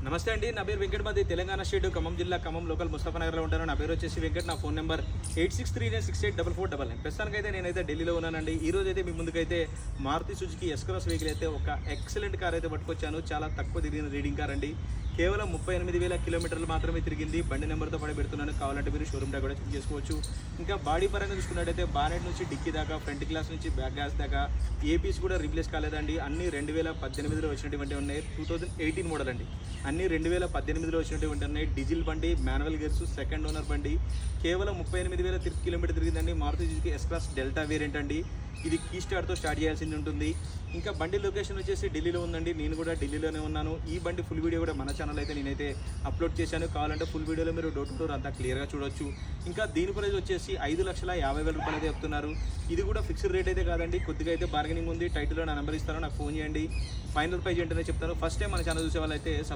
నమస్తే అండి. నా పేరు వెంకట్. మాది తెలంగాణ స్టేట్ ఖమ్మం జిల్లా ఖమ్మం లోకల్ ముస్తఫానగర్లో ఉంటాను. నా పేరు వచ్చేసి వెంకట్. నా ఫోన్ నెంబర్ 8639684499. ప్రస్తుతానికైతే నేనైతే ఢిల్లీలో ఉన్నానండి. ఈ రోజు అయితే మీ ముందుకైతే మారుతి సుజుకి ఎస్-క్రాస్ వెహికల్ అయితే ఒక ఎక్సలెంట్ కార్ అయితే పట్టుకొచ్చాను. చాలా తక్కువ తిరిగిన రీడింగ్ కార్ అండి. కేవలం 38,000 కిలోమీటర్లు మాత్రమే తిరిగింది. బండి నెంబర్తో పడి పెడుతున్నాను. కావాలంటే మీరు షోరూమ్ కూడా చెక్ చేసుకోవచ్చు. ఇంకా బాడీ పరంగా చూసుకున్నట్టయితే బానెట్ నుంచి డిక్కీ దాకా, ఫ్రంట్ గ్లాస్ నుంచి బ్యాక్ గ్లాస్ దాకా ఏ పీస్ కూడా రీప్లేస్ కాలేదండి. అన్ని 2018లో వచ్చినటువంటి ఉన్నాయి. 2018 మోడల్ అండి. అన్ని 2018లో వచ్చినటువంటి ఉన్నాయి. డీజిల్ బండి, మాన్యువల్ గేర్స్, సెకండ్ ఓనర్ బండి. కేవలం 38,000 కిలోమీటర్ తిరిగిందండి. Maruti Suzuki S Cross Delta variant అండి. ఇది కీ స్టార్ట్తో స్టార్ట్ చేయాల్సింది ఉంటుంది. ఇంకా బండి లొకేషన్ వచ్చేసి ఢిల్లీలో ఉందండి. నేను కూడా ఢిల్లీలోనే ఉన్నాను. ఈ బండి ఫుల్ వీడియో కూడా మన ఛానల్ అయితే నేనైతే అప్లోడ్ చేశాను. కావాలంటే ఫుల్ వీడియోలో మీరు డోర్ టు డోర్ అంతా క్లియర్గా చూడొచ్చు. ఇంకా దీని ప్రైస్ వచ్చేసి 5,50,000 రూపాయలు అయితే చెప్తున్నారు. ఇది కూడా ఫిక్స్డ్ రేట్ అయితే కాదండి. కొద్దిగా అయితే బార్గెనింగ్ ఉంది. టైటిల్లో నా నెంబర్ ఇస్తాను, నాకు ఫోన్ చేయండి. ఫైనల్ ప్రైస్ ఏంటనే చెప్తాను. ఫస్ట్ టైం మన ఛానల్ చూసే వాళ్ళైతే